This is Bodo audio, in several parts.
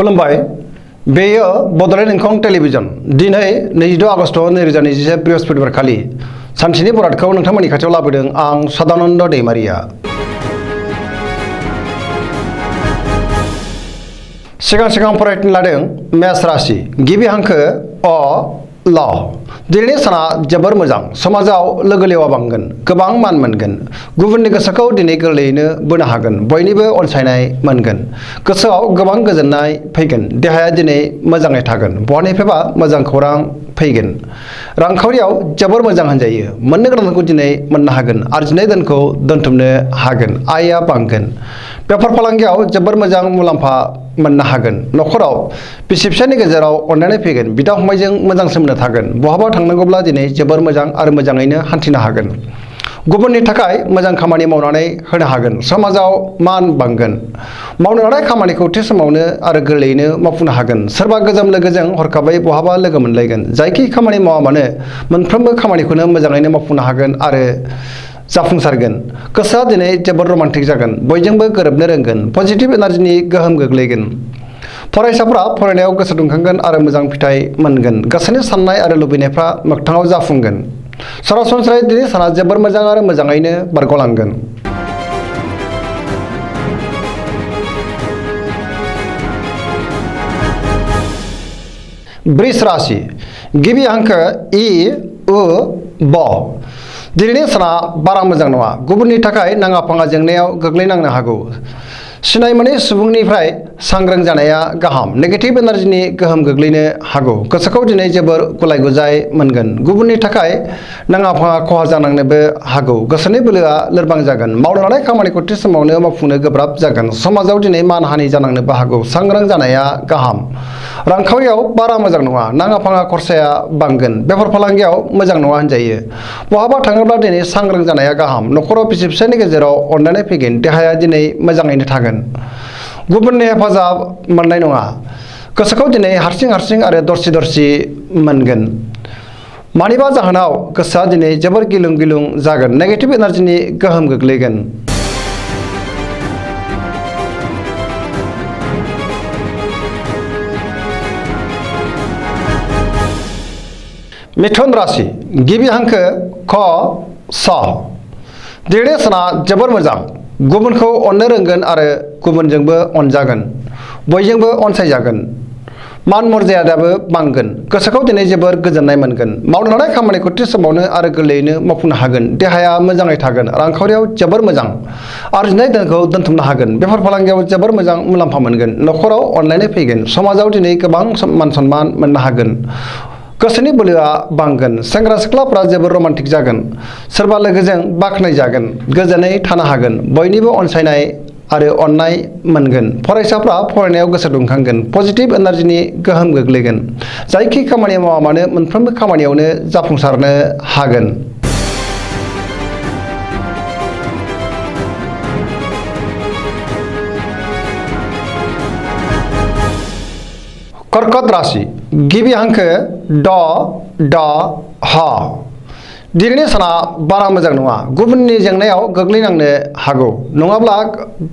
खुलुमबाय बेयो बड'लेण्ड इंखं टेलिभिजन दिनै 22 आगस्ट 2021 बृहस्पतिबार खालि सानसेनि बरादखौ नोंथांमोननि खाथियाव लाबोदों आं सदानन्द दैमारिया। सिगां फरायनो लादों मेष राशि गिबि हांखो अ ल दिनैनि साना जोबोर मोजां समाजाव लोगो लेवा बांगोन गोबां मान मोनगोन गुबुननि गोसोखौ दिनै गोरलैयैनो बोनो हागोन बयनिबो अनसायनाय मोनगोन गोसोआव गोबां गोजोननाय फैगोन देहाया दिनै मोजाङै थागोन बहानिफ्रायबा मोजां खौरां फैगोन रांखावरियाव जोबोर मोजां होनजायो मोननो गोनांखौ दिनै मोननो हागोन आरजिनाय धोनखौ दोनथुमनो हागोन आयआ बांगोन बेफार फालांगियाव जोबोर मोजां मुलाम्फा मोननो हागोन नखराव बिसि फिसायनि गेजेराव अनलायनाय फैगोन बिदा फंबायजों मोजां सोमोन्दो थागोन बहाबा थांनांगौब्ला दिनै जोबोर मोजां आरो मोजाङैनो हान्थिनो हागोन गुबुननि थाखाय मोजां खामानि मावनानै होनो हागोन समाजाव मान बांगोन मावनो लानाय खामानिखौ थि समावनो आरो गोरलैयैनो मावफुंनो हागोन सोरबा गोजाम लोगोजों हरखाबै बहाबा लोगो मोनलायगोन जायखि खामानि मावा मानो मोनफ्रोमबो खामानिखौनो मोजाङैनो मावफुंनो हागोन आरो जाफुंसारगोन गोसोआ दिनै जोबोर रमान्टिक जागोन बयजोंबो गोरोबनो रोंगोन पजिटिभ एनार्जिनि गोहोम गोग्लैगोन फरायसाफोरा फरायनायाव गोसो दुंखांगोन आरो मोजां फिथाइ मोनगोन गोसोनि साननाय आरो लुबैनायफ्रा मोगथाङाव जाफुंगोन सरासनस्रायै दिनै साना जोबोर मोजां आरो मोजाङैनो बारग'लांगोन। वृष राशि गिबि हांखो इ उ ब दिनैनि साना बारा मोजां नङा गुबुननि थाखाय नाङा फाङा जेंनायाव गोग्लैनांनो हागौ सिनाय मोनै सुबुंनिफ्राय सांग्रां जानाया गाहाम नेगेटिभ एनार्जिनि गोहोम गोग्लैनो हागौ गोसोखौ दिनै जोबोर गुलाय गुजाय मोनगोन गुबुननि थाखाय नाङा फाङा खहा जानांनोबो हागौ गोसोनि बोलोआ लोरबां जागोन मावनो लानाय खामानिखौ थि समावनो मावफुंनो गोब्राब जागोन समाजाव दिनै मानहानि जानांनोबो हागौ सांग्रां जानाया गाहाम रांखावरियाव बारा मोजां नङा नाङा फाङा खरसाया बांगोन बेफार फालांगियाव मोजां नङा होनजायो बहाबा थाङोब्ला दिनै सांग्रां जानाया गाहाम नखराव बिसि फिसायनि गेजेराव अनलायनाय फैगोन देहाया दिनै मोजाङैनो थागोन गुबुननि हेफाजाब मोननाय नङा गोसोखौ दिनै हारसिं आरो दरसि मोनगोन मानिबा जाहोनाव गोसोआ दिनै जोबोर गिलुं जागोन नेगेटिभ एनार्जिनि गोहोम गोग्लैगोन। मिथुन राशि गिबि हांखो ख स दिनैनि साना जोबोर मोजां गुबुनखौ अननो रोंगोन आरो गुबुनजोंबो अनजागोन बयजोंबो अनसायजागोन मान मर्यादाबो बांगोन गोसोखौ दिनै जोबोर गोजोननाय मोनगोन मावनो लानाय खामानिखौ थि समावनो आरो गोरलैयैनो मावफुंनो हागोन देहाया मोजाङै थागोन रांखावरियाव जोबोर मोजां आरजिनाय धोनखौ दोनथुमनो हागोन बेफार फालांगियाव जोबोर मोजां मुलाम्फा मोनगोन नखराव अनलायनाय फैगोन समाजाव दिनै गोबां मान सन्मान मोननो हागोन गोसोनि बोलोआ बांगोन सेंग्रा सिख्लाफ्रा जोबोर रमान्टिक जागोन सोरबा लोगोजों बाख्नाय जागोन गोजोनै थानो हागोन बयनिबो अनसायनाय आरो अननाय मोनगोन फरायसाफ्रा फरायनायाव गोसो दुंखांगोन पजिटिभ एनार्जिनि गोहोम गोग्लैगोन जायखि खामानि मावा मानो मोनफ्रोमबो खामानियावनो जाफुंसारनो हागोन। कर्कट राशि गिबि हांखो ड ड ह दिनैनि साना बारा मोजां नङा गुबुननि जेंनायाव गोग्लैनांनो हागौ नङाब्ला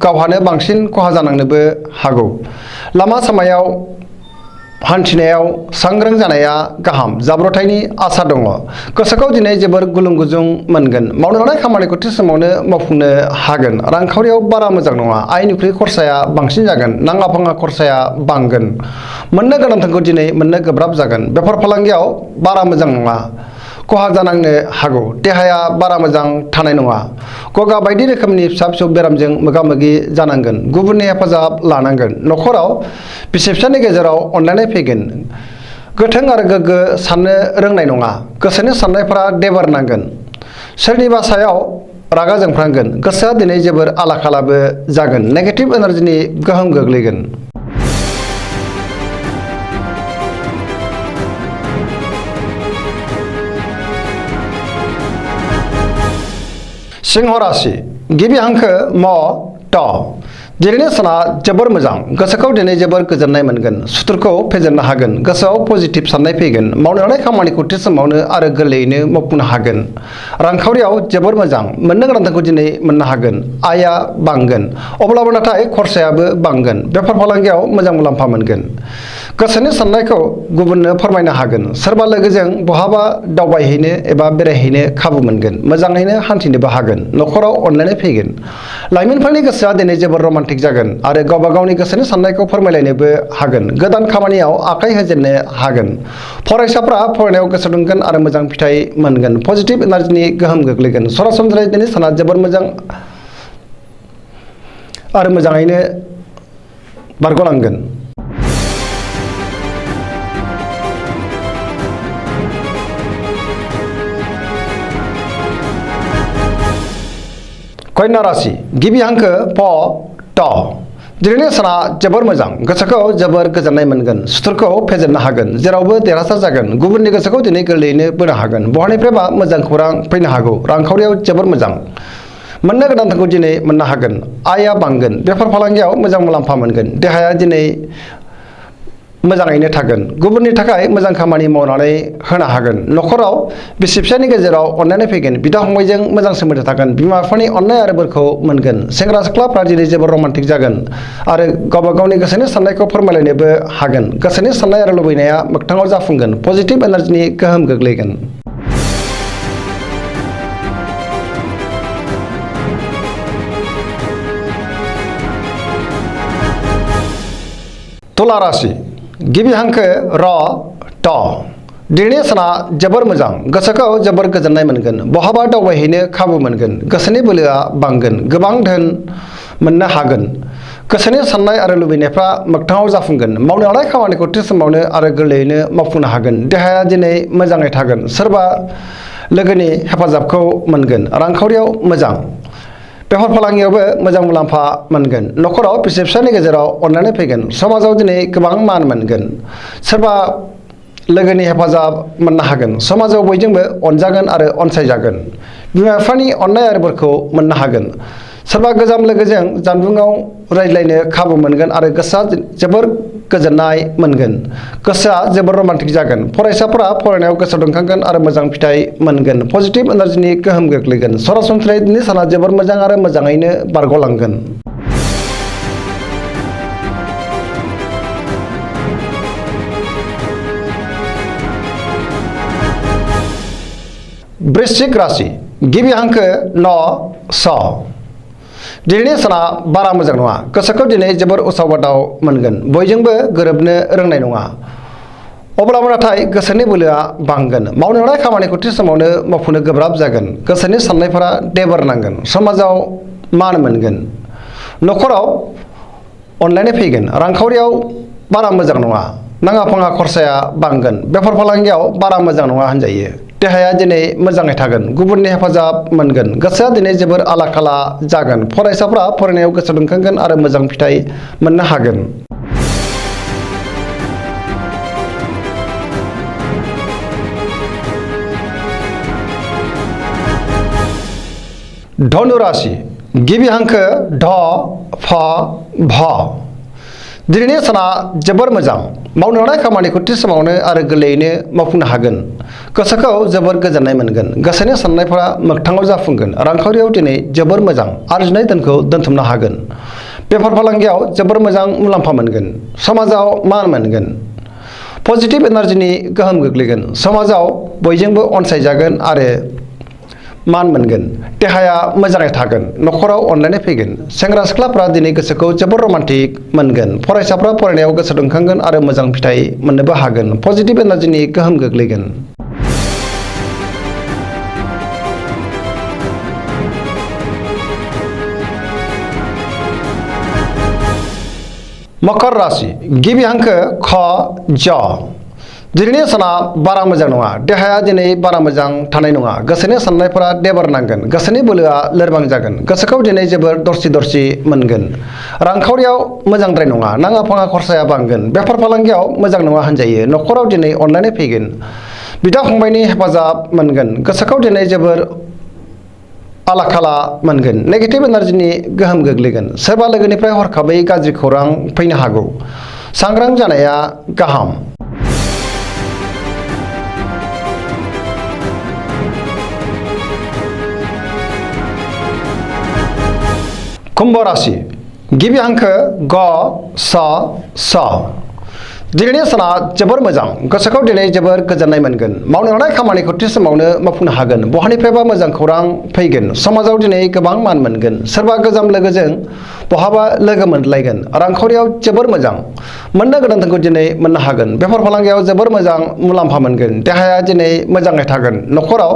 गावहानो बांसिन खहा जानांनोबो हागौ लामा सामायाव हान्थिनायाव सांग्रां जानाया गाहाम जाब्रथायनि आसा दङ गोसोखौ दिनै जोबोर गुलुं गुजुं मोनगोन मावनो लानाय खामानिखौ थि समावनो मावफुंनो हागोन रांखावरियाव बारा मोजां नङा आयनिख्रुइ खरसाया बांसिन जागोन नाङा फाङा खरसाया बांगोन मोननो गोनांखौ दिनै मोननो गोब्राब जागोन बेफार फालांगियाव बारा मोजां नङा खहा जानांनो हागौ देहाया बारा मोजां थानाय नङा गगा बायदि रोखोमनि फिसा बेरामजों मोगा मोगि जानांगोन गुबुननि हेफाजाब लानांगोन नखराव बिसि फिसानि गेजेराव अनलायनाय फैगोन गोथों आरो गोग्गो साननो रोंनाय नङा गोसोनि साननायफोरा देबारनांगोन सोरनिबा सायाव रागा जोंफ्रांगोन गोसोआ दिनै जोबोर आला खालाबो जागोन नेगेटिभ एनार्जिनि गोहोम गोग्लैगोन। सिंह राशि गिबि हांखो म ट दिनैनि साना जोबोर मोजां गोसोखौ दिनै जोबोर गोजोननाय मोनगोन सुथुरखौ फेजेननो हागोन गोसोआव पजिटिभ साननाय फैगोन मावनो लानाय खामानिखौ थि समावनो आरो गोरलैयैनो मावफुंनो हागोन रांखावरियाव जोबोर मोजां मोननो गोनांखौ दिनै मोननो हागोन आयआ बांगोन अब्लाबो नाथाय खरसायाबो बांगोन बेफार फालांगियाव मोजां मुलाम्फा मोनगोन गोसोनि साननायखौ गुबुननो फोरमायनो हागोन सोरबा लोगोजों बहाबा दावबायहैनो एबा बेरायहैनो खाबु मोनगोन मोजाङैनो हान्थिनोबो हागोन नखराव अनलायनाय फैगोन लाइमोनफोरनि गोसोआ दिनै जोबोर रमान्टिक जागोन आरो गावबा गावनि गोसोनि साननायखौ फोरमायलायनोबो हागोन गोदान खामानियाव आखाइ होजेननो हागोन फरायसाफ्रा फरायनायाव गोसो दुंगोन आरो मोजां फिथाइ मोनगोन पजिटिभ एनार्जिनि गोहोम गोग्लैगोन सरासनस्रायै दिनै साना जोबोर मोजां आरो मोजाङैनो बारग'लांगोन कन्या राशि गिबि हांखो प ट दिनैनि साना जोबोर मोजां गोसोखौ जोबोर गोजोननाय मोनगोन सुथुरखौ फेजेननो हागोन जेरावबो देरहासार जागोन गुबुननि गोसोखौ दिनै गोरलैयैनो बोनो हागोन बहानिफ्रायबा मोजां खौरां फैनो हागौ रांखावरियाव जोबोर मोजां मोननो गोनांखौ दिनै मोननो हागोन आयआ बांगोन बेफार फालांगियाव मोजां मुलाम्फा मोनगोन देहाया दिनै मोजाङैनो थागोन गुबुननि थाखाय मोजां खामानि मावनानै होनो हागोन नखराव बिसि फिसायनि गेजेराव अनलायनाय फैगोन बिदा फंबायजों मोजां सोमोन्दो थागोन बिमा बिफानि अननाय आरो बोरखौ मोनगोन सेंग्रा सिख्लाफ्रा दिनै जोबोर रमान्टिक जागोन आरो गावबा गावनि गोसोनि साननायखौ फोरमायलायनोबो हागोन गोसोनि साननाय आरो लुबैनाया मोगथाङाव जाफुंगोन पजिटिभ एनार्जिनि गोहोम गोग्लैगोन तुला राशि गिबि हांखो र ट दिनैनि साना जोबोर मोजां गोसोखौ जोबोर गोजोननाय मोनगोन बहाबा दावबायहैनो खाबु मोनगोन गोसोनि बोलोआ बांगोन गोबां धोन मोननो हागोन गोसोनि साननाय आरो लुबैनायफ्रा मोगथाङाव जाफुंगोन मावनो लानाय खामानिखौ थि समावनो आरो गोरलैयैनो मावफुंनो हागोन देहाया दिनै मोजाङै थागोन सोरबा लोगोनि हेफाजाबखौ मोनगोन रांखावरियाव मोजां बेफार फालांगियावबो मोजां मुलाम्फा मोनगोन नखराव बिसि फिसायनि गेजेराव अनलायनाय फैगोन समाजाव दिनै गोबां मान मोनगोन सोरबा लोगोनि हेफाजाब मोननो हागोन समाजाव बयजोंबो अनजागोन आरो अनसायजागोन बिमा बिफानि अननाय आरो बोरखौ मोननो हागोन सोरबा गोजाम लोगोजों जानबुङाव रायज्लायनो खाबु मोनगोन आरो गोसोआ जोबोर गोजोननाय मोनगोन गोसोआ जोबोर रमान्टिक जागोन फरायसाफोरा फरायनायाव गोसो दुंखांगोन आरो मोजां फिथाइ मोनगोन पजिटिभ एनार्जिनि गोहोम गोग्लैगोन सरासनस्रायै दिनै साना जोबोर मोजां आरो मोजाङैनो बारग'लांगोन वृश्चिक राशि गिबि हांखो न स दिनैनि साना बारा मोजां नङा गोसोखौ दिनै जोबोर उसाव बादाव मोनगोन बयजोंबो गोरोबनो रोंनाय नङा अब्लाबो नाथाय गोसोनि बोलोआ बांगोन मावनो लानाय खामानिखौ थि समावनो मावफुंनो गोब्राब जागोन गोसोनि साननायफोरा देबार नांगोन समाजाव मान मोनगोन नखराव अनलायनाय फैगोन रांखावरियाव बारा मोजां नङा नाङा फाङा खरसाया बांगोन बेफार फालांगियाव बारा मोजां नङा होनजायो देहाया दिनै मोजाङै थागोन गुबुननि हेफाजाब मोनगोन गोसोआ दिनै जोबोर आला खाला जागोन फरायसाफ्रा फरायनायाव गोसो दुंखांगोन आरो मोजां फिथाइ मोननो हागोन धनु राशि गिबि हांखो ढ फ भ दिनैनि साना जोबोर मोजां मावनो लानाय खामानिखौ थि समावनो आरो गोरलैयैनो मावफुंनो हागोन गोसोखौ जोबोर गोजोननाय मोनगोन गोसोनि साननायफोरा मोगथाङाव जाफुंगोन रांखावरियाव दिनै जोबोर मोजां आरजिनाय धोनखौ दोनथुमनो हागोन बेफार फालांगियाव जोबोर मोजां मुलाम्फा मोनगोन समाजाव मान मोनगोन पजिटिभ एनार्जिनि गोहोम गोग्लैगोन समाजाव बयजोंबो अनसायजागोन आरो मान मोनगोन देहाया मोजाङै थागोन नखराव अनलायनाय फैगोन सेंग्रा सिख्लाफ्रा दिनै गोसोखौ जोबोर रमान्टिक मोनगोन फरायसाफ्रा फरायनायाव गोसो दुंखांगोन आरो मोजां फिथाइ मोननोबो हागोन पजिटिभ एनार्जिनि गोहोम गोग्लैगोन मकर राशि गिबि हांखो ख ज दिनैनि साना बारा मोजां नङा देहाया दिनै बारा मोजां थानाय नङा गोसोनि साननायफोरा देबार नांगोन गोसोनि बोलोआ लोरबां जागोन गोसोखौ दिनै जोबोर दरसि दरसि मोनगोन रांखावरियाव मोजांद्राय नङा नाङा फाङा खरसाया बांगोन बेफार फालांगियाव मोजां नङा होनजायो नखराव दिनै अनलायनाय फैगोन बिदा फंबायनि हेफाजाब मोनगोन गोसोखौ दिनै जोबोर आला खाला मोनगोन नेगेटिभ एनार्जिनि गोहोम गोग्लैगोन सोरबा लोगोनिफ्राय हरखाबै गाज्रि खौरां फैनो हागौ सांग्रां जानाया गाहाम कुम्भ राशि गिबि हांखो ग स स दिनैनि साना जोबोर मोजां गोसोखौ दिनै जोबोर गोजोननाय मोनगोन मावनो लानाय खामानिखौ थि समावनो मावफुंनो हागोन बहानिफ्रायबा मोजां खौरां फैगोन समाजाव दिनै गोबां मान मोनगोन सोरबा गोजाम लोगोजों बहाबा लोगो मोनलायगोन रांखावरियाव जोबोर मोजां मोननो गोनांखौ दिनै मोननो हागोन बेफार फालांगियाव जोबोर मोजां मुलाम्फा मोनगोन देहाया दिनै मोजाङै थागोन न'खराव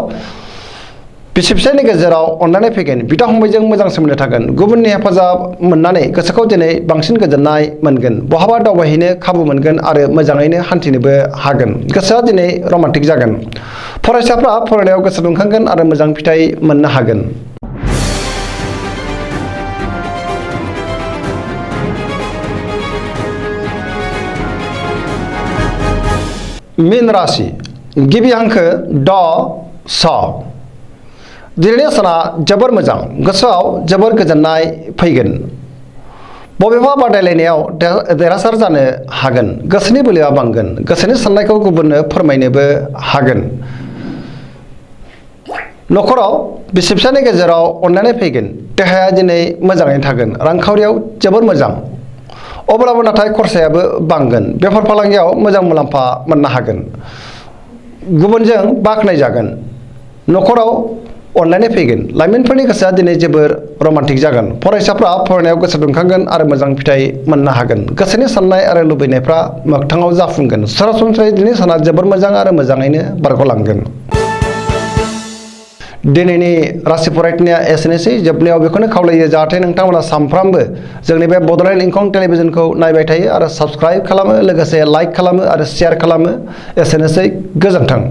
बिसि फिसायनि गेजेराव अनलायनाय फैगोन बिदा फंबायजों मोजां सोमोन्दो थागोन गुबुननि हेफाजाब मोननानै गोसोखौ दिनै बांसिन गोजोननाय मोनगोन बहाबा दावबायहैनो खाबु मोनगोन आरो मोजाङैनो हान्थिनोबो हागोन गोसोआ दिनै रमान्टिक जागोन फरायसाफ्रा फरायनायाव गोसो दुंखांगोन आरो मोजां फिथाइ मोननो हागोन मीन राशि गिबि हांखो ड स दिनैनि साना जोबोर मोजां गोसोआव जोबोर गोजोननाय फैगोन बबेबा बादायलायनायाव देरहासार जानो हागोन गोसोनि बोलोआ बांगोन गोसोनि साननायखौ गुबुननो फोरमायनोबो हागोन न'खराव बिसि फिसायनि गेजेराव अनलायनाय फैगोन देहाया दिनै मोजाङैनो थागोन रांखावरियाव जोबोर मोजां अब्लाबो नाथाय खरसायाबो बांगोन बेफार फालांगियाव मोजां मुलाम्फा मोननो हागोन गुबुनजों बाख्नायजागोन न'खराव अनलायनाय फैगोन लाइमोनफोरनि गोसोआ दिनै जोबोर रमान्टिक जागोन फरायसाफ्रा फरायनायाव गोसो दुंखांगोन आरो मोजां फिथाइ मोननो हागोन गोसोनि साननाय आरो लुबैनायफ्रा मोगथाङाव जाफुंगोन सरासनस्रायै दिनै साना जोबोर मोजां आरो मोजाङैनो बारग'लांगोन दिनैनि राशि फरायनाया एसेनोसै जोबनायाव बेखौनो खावलायो जाहाथे नोंथांमोना सानफ्रामबो जोंनि बे बड'लेण्ड इंखं टेलिभिजनखौ नायबाय थायो आरो साबस्क्राइब खालामो लोगोसे लाइक खालामो आरो शेयार खालामो एसेनोसै गोजोन्थों